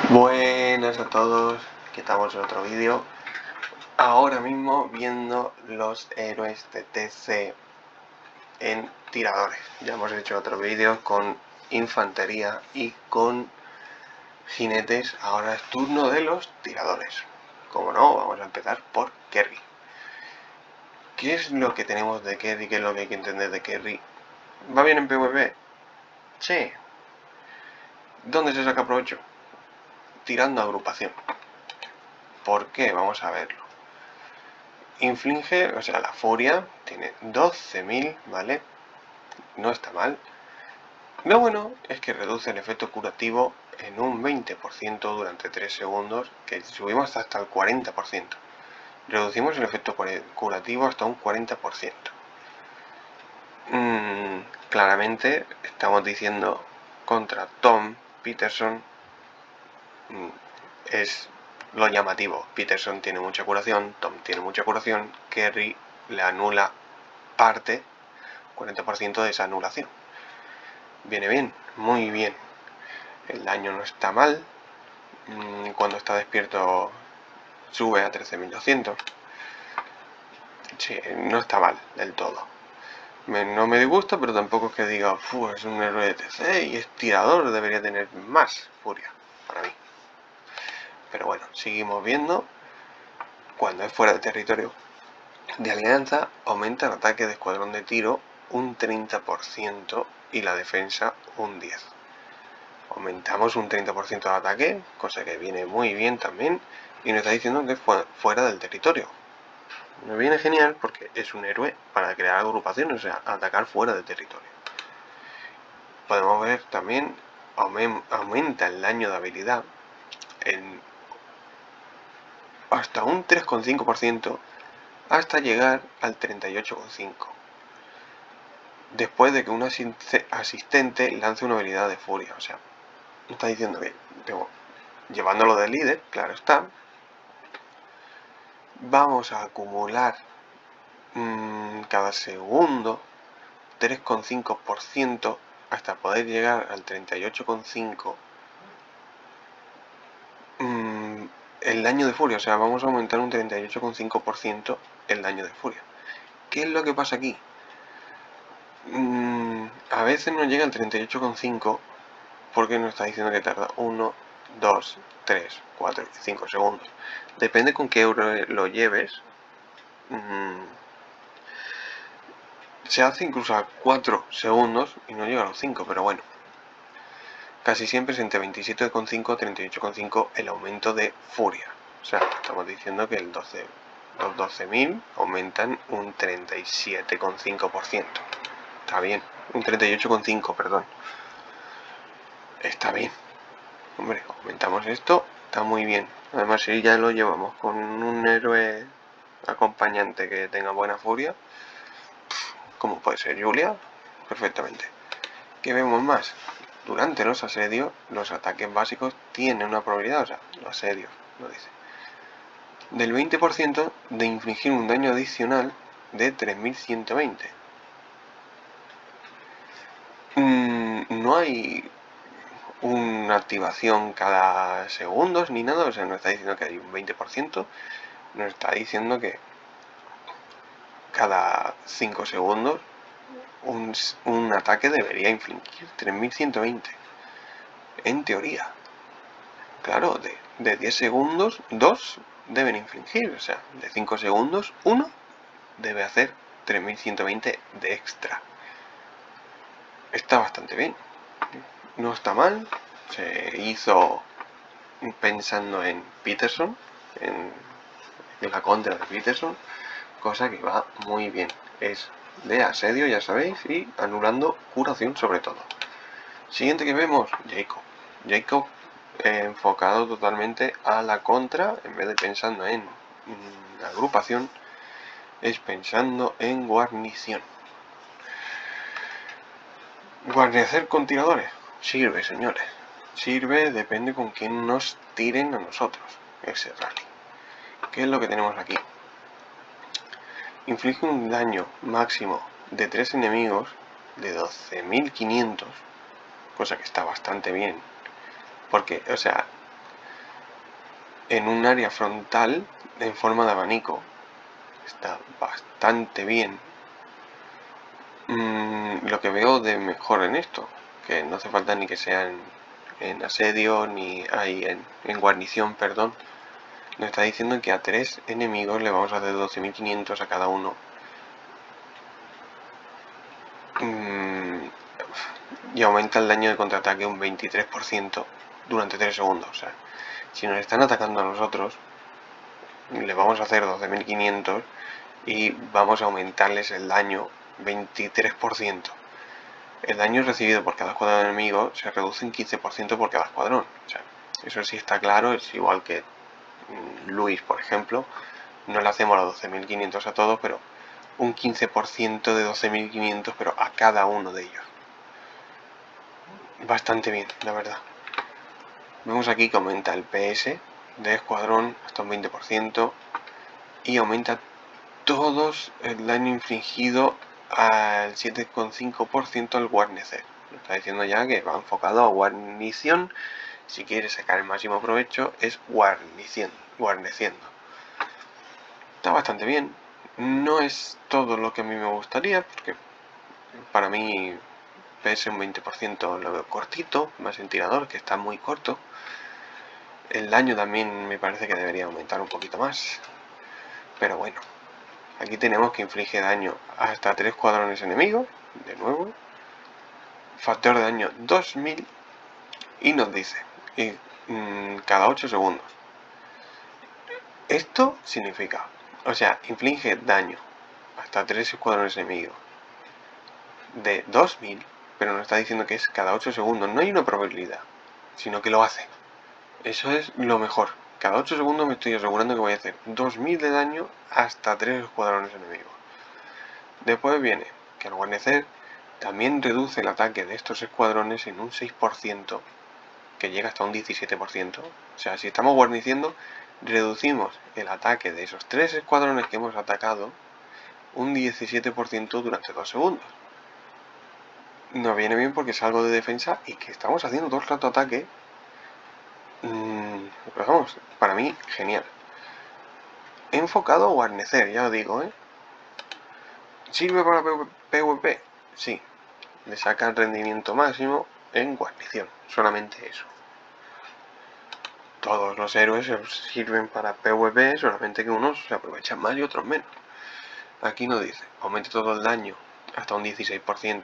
Buenas a todos, aquí estamos en otro vídeo. Ahora mismo viendo los héroes de TC en tiradores. Ya hemos hecho otros vídeos con infantería y con jinetes. Ahora es turno de los tiradores. Como no, vamos a empezar por Kerry. ¿Qué es lo que tenemos de Kerry? ¿Qué es lo que hay que entender de Kerry? ¿Va bien en PvP? Sí. ¿Dónde se saca provecho? Tirando agrupación. ¿Por qué? Vamos a verlo. Inflige, o sea, la furia tiene 12.000, ¿vale? No está mal. Lo bueno es que reduce el efecto curativo en un 20% durante 3 segundos, que subimos hasta el 40%. Reducimos el efecto curativo hasta un 40%. Claramente estamos diciendo contra Tom Peterson es lo llamativo. Peterson tiene mucha curación, Tom tiene mucha curación, Kerry le anula parte, 40% de esa anulación. Viene bien, muy bien. El daño no está mal. Cuando está despierto sube a 13.200. Sí, no está mal del todo. No me disgusta, pero tampoco es que diga, es un héroe de TC y es tirador, debería tener más furia para mí. Pero bueno, seguimos viendo. Cuando es fuera de territorio de alianza, aumenta el ataque de escuadrón de tiro un 30% y la defensa un 10%. Aumentamos un 30% de ataque, cosa que viene muy bien también, y nos está diciendo que es fuera del territorio. Nos viene genial porque es un héroe para crear agrupaciones, o sea, atacar fuera del territorio. Podemos ver también, aumenta el daño de habilidad en hasta un 3,5% hasta llegar al 38,5%. Después de que un asistente lance una habilidad de furia, o sea, está diciendo que llevándolo de líder, claro está, vamos a acumular cada segundo 3,5% hasta poder llegar al 38,5%. El daño de furia, o sea, vamos a aumentar un 38,5% el daño de furia. ¿Qué es lo que pasa aquí? A veces no llega al 38,5 porque nos está diciendo que tarda 1, 2, 3, 4, 5 segundos. Depende con qué euro lo lleves. Se hace incluso a 4 segundos y no llega a los 5, pero bueno. Casi siempre es entre 27,5 y 38,5 el aumento de furia. O sea, estamos diciendo que los 12.000 aumentan un 37,5%. Está bien. Un 38,5, perdón. Está bien. Hombre, aumentamos esto, está muy bien. Además, si ya lo llevamos con un héroe acompañante que tenga buena furia, como puede ser Julia, perfectamente. ¿Qué vemos más? Durante los asedios, los ataques básicos tienen una probabilidad, o sea, los asedios, lo dice, del 20% de infligir un daño adicional de 3.120. No hay una activación cada segundos ni nada, o sea, nos está diciendo que hay un 20%, nos está diciendo que cada 5 segundos un ataque debería infligir 3.120. En teoría. Claro, de 10 segundos, 2 deben infligir. O sea, de 5 segundos, 1 debe hacer 3.120 de extra. Está bastante bien. No está mal. Se hizo pensando en Peterson, en la contra de Peterson, cosa que va muy bien. Es de asedio, ya sabéis, y anulando curación sobre todo. Siguiente que vemos, Jacob. Jacob enfocado totalmente a la contra, en vez de pensando en agrupación, es pensando en guarnición. Guarnecer con tiradores sirve, señores. Sirve, depende con quién nos tiren a nosotros ese rally. ¿Qué es lo que tenemos aquí? Inflige un daño máximo de 3 enemigos de 12.500, cosa que está bastante bien. Porque, o sea, en un área frontal en forma de abanico. Está bastante bien. Lo que veo de mejor en esto, que no hace falta ni que sea en asedio ni en guarnición, perdón. Nos está diciendo que a 3 enemigos le vamos a hacer 12.500 a cada uno. Y aumenta el daño de contraataque un 23% durante 3 segundos. O sea, si nos están atacando a nosotros, le vamos a hacer 12.500 y vamos a aumentarles el daño 23%. El daño recibido por cada escuadrón enemigo se reduce en 15% por cada escuadrón. O sea, eso sí está claro, es igual que Luis, por ejemplo. No le hacemos los 12.500 a todos, pero un 15% de 12.500, pero a cada uno de ellos. Bastante bien, la verdad. Vemos aquí que aumenta el PS de escuadrón hasta un 20% y aumenta todos el daño infligido al 7,5% al guarnecer. Está diciendo ya que va enfocado a guarnición. Si quieres sacar el máximo provecho es guarneciendo. Está bastante bien. No es todo lo que a mí me gustaría, porque para mí PS un 20% lo veo cortito, más en tirador, que está muy corto. El daño también me parece que debería aumentar un poquito más. Pero bueno, aquí tenemos que inflige daño hasta 3 escuadrones enemigos, de nuevo. Factor de daño 2000 y nos dice cada 8 segundos. Esto significa, o sea, inflige daño hasta 3 escuadrones enemigos de 2000, pero nos está diciendo que es cada 8 segundos. No hay una probabilidad, sino que lo hace. Eso es lo mejor. Cada 8 segundos me estoy asegurando que voy a hacer 2000 de daño hasta 3 escuadrones enemigos. Después viene que al guarnecer también reduce el ataque de estos escuadrones en un 6%, que llega hasta un 17%. O sea, si estamos guarneciendo, reducimos el ataque de esos 3 escuadrones que hemos atacado un 17% durante 2 segundos. Nos viene bien porque es algo de defensa y que estamos haciendo todo el rato ataque. Pero vamos, para mí, genial. He enfocado a guarnecer, ya lo digo, ¿eh? ¿Sirve para PvP? Sí. Le saca el rendimiento máximo en guarnición. Solamente eso. Todos los héroes sirven para PvP, solamente que unos se aprovechan más y otros menos. Aquí nos dice, aumenta todo el daño hasta un 16%.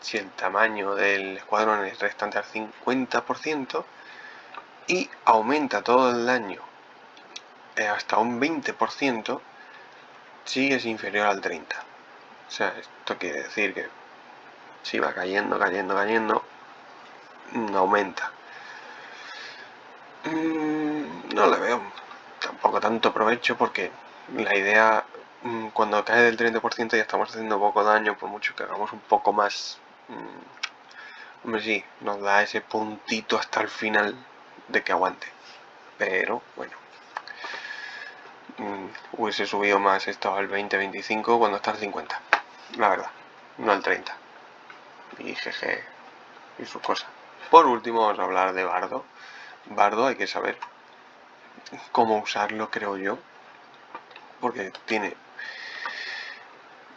Si el tamaño del escuadrón es restante al 50%. Y aumenta todo el daño hasta un 20% si es inferior al 30%. O sea, esto quiere decir que si va cayendo, aumenta. No le veo tampoco tanto provecho porque la idea, cuando cae del 30% ya estamos haciendo poco daño, por mucho que hagamos un poco más. Hombre, sí, nos da ese puntito hasta el final de que aguante. Pero bueno, hubiese subido más esto al 20-25 cuando está al 50, la verdad, no al 30. Y GG y sus cosas. Por último vamos a hablar de Bardo. Bardo hay que saber cómo usarlo, creo yo, porque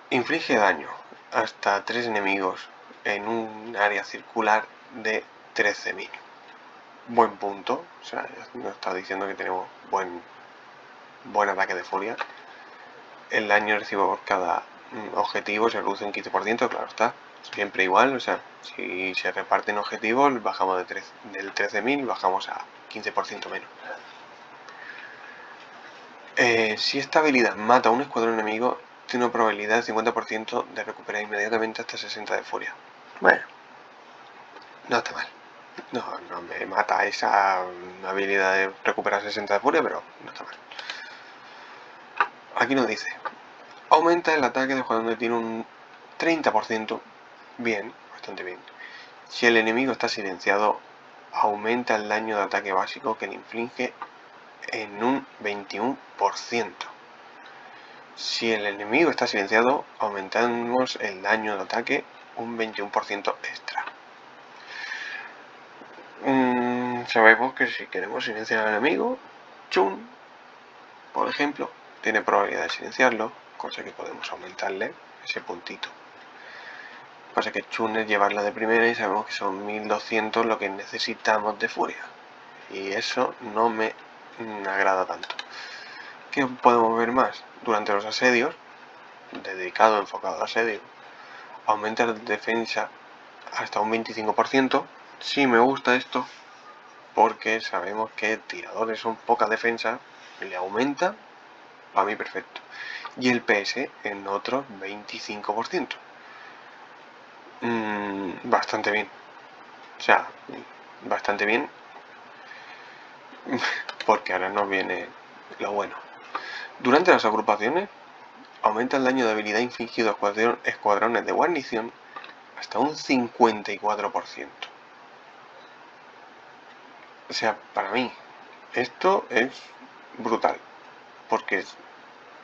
inflige daño hasta 3 enemigos en un área circular de 13.000. Buen punto, o sea, nos está diciendo que tenemos buen ataque de furia. El daño recibido por cada objetivo se reduce un 15%, claro está, siempre igual, o sea, si se reparten objetivos, bajamos del 13.000, bajamos a 15% menos. Si esta habilidad mata a un escuadrón enemigo, tiene una probabilidad del 50% de recuperar inmediatamente hasta 60 de furia. Bueno, no está mal. No me mata esa habilidad de recuperar 60 de furia, pero no está mal. Aquí nos dice, aumenta el ataque de cuando tiene un 30%. Bien, bastante bien. Si el enemigo está silenciado, aumenta el daño de ataque básico que le inflige en un 21%. Si el enemigo está silenciado, aumentamos el daño de ataque un 21% extra. Sabemos que si queremos silenciar al enemigo, Chun, por ejemplo, tiene probabilidad de silenciarlo, cosa que podemos aumentarle ese puntito. Pasa que Chun es llevarla de primera y sabemos que son 1200 lo que necesitamos de furia. Y eso no me agrada tanto. ¿Qué podemos ver más? Durante los asedios, dedicado, enfocado al asedio, aumenta la defensa hasta un 25%. Sí me gusta esto, porque sabemos que tiradores son poca defensa, le aumenta, para mí perfecto. Y el PS en otro 25%. Bastante bien. O sea, bastante bien. Porque ahora nos viene lo bueno. Durante las agrupaciones, aumenta el daño de habilidad infligido a escuadrones de guarnición hasta un 54%. O sea, para mí, esto es brutal. Porque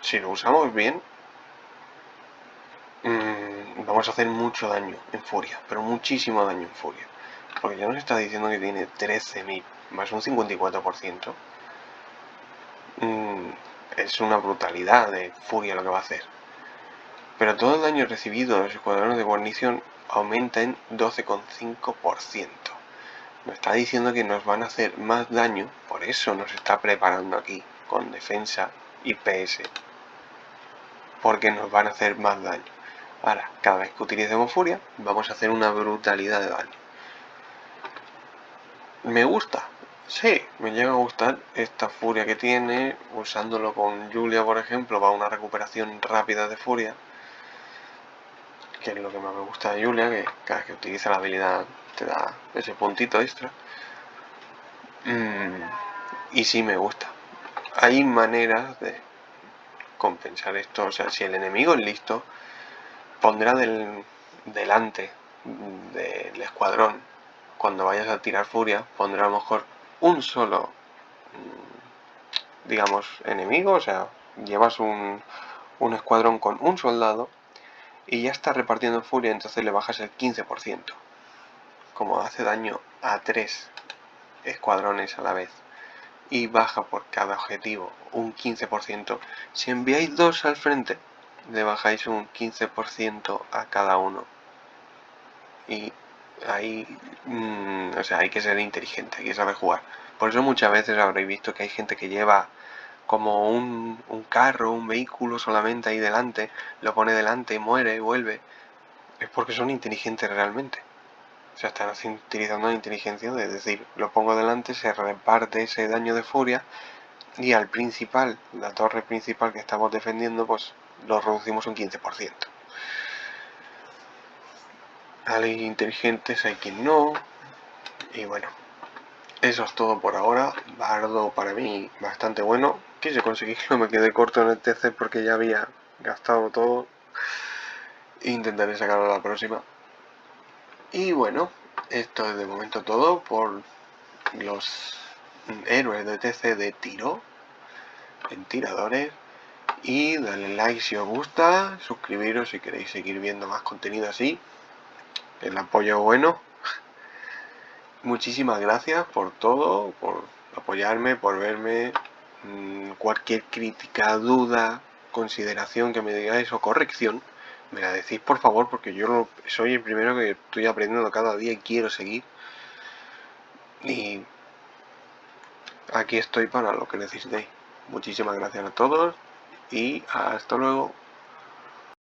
si lo usamos bien, vamos a hacer mucho daño en furia, pero muchísimo daño en furia. Porque ya nos está diciendo que tiene 13.000 más un 54%. Es una brutalidad de furia lo que va a hacer. Pero todo el daño recibido de los escuadrones de guarnición aumenta en 12,5%. Nos está diciendo que nos van a hacer más daño, por eso nos está preparando aquí con defensa y PS. Porque nos van a hacer más daño. Ahora, cada vez que utilicemos furia, vamos a hacer una brutalidad de daño. Me gusta, sí, me llega a gustar esta furia que tiene, usándolo con Julia, por ejemplo, para una recuperación rápida de furia, que es lo que más me gusta de Julia, que cada vez que utiliza la habilidad te da ese puntito extra. Y sí me gusta. Hay maneras de compensar esto, o sea, si el enemigo es listo, pondrá delante del escuadrón, cuando vayas a tirar furia, pondrá a lo mejor un solo, digamos, enemigo, o sea, llevas un escuadrón con un soldado y ya está repartiendo furia, entonces le bajas el 15%. Como hace daño a 3 escuadrones a la vez y baja por cada objetivo un 15%, si enviáis 2 al frente, le bajáis un 15% a cada uno. Y ahí, o sea, hay que ser inteligente, hay que saber jugar. Por eso muchas veces habréis visto que hay gente que lleva como un carro, un vehículo solamente ahí delante, lo pone delante y muere y vuelve. Es porque son inteligentes realmente. O sea, están utilizando la inteligencia de decir, lo pongo delante, se reparte ese daño de furia y al principal, la torre principal que estamos defendiendo, pues lo reducimos un 15%. Hay inteligentes, hay quien no. Y bueno, eso es todo por ahora. Bardo para mí bastante bueno. Quise conseguirlo, me quedé corto en el TC porque ya había gastado todo. Intentaré sacarlo a la próxima. Y bueno, esto es de momento todo por los héroes de TC de tiro en tiradores. Y dale like si os gusta, suscribiros si queréis seguir viendo más contenido así. El apoyo bueno. Muchísimas gracias por todo, por apoyarme, por verme. Cualquier crítica, duda, consideración que me digáis o corrección, me la decís por favor, porque yo soy el primero que estoy aprendiendo cada día y quiero seguir. Y aquí estoy para lo que necesitéis. Muchísimas gracias a todos y hasta luego.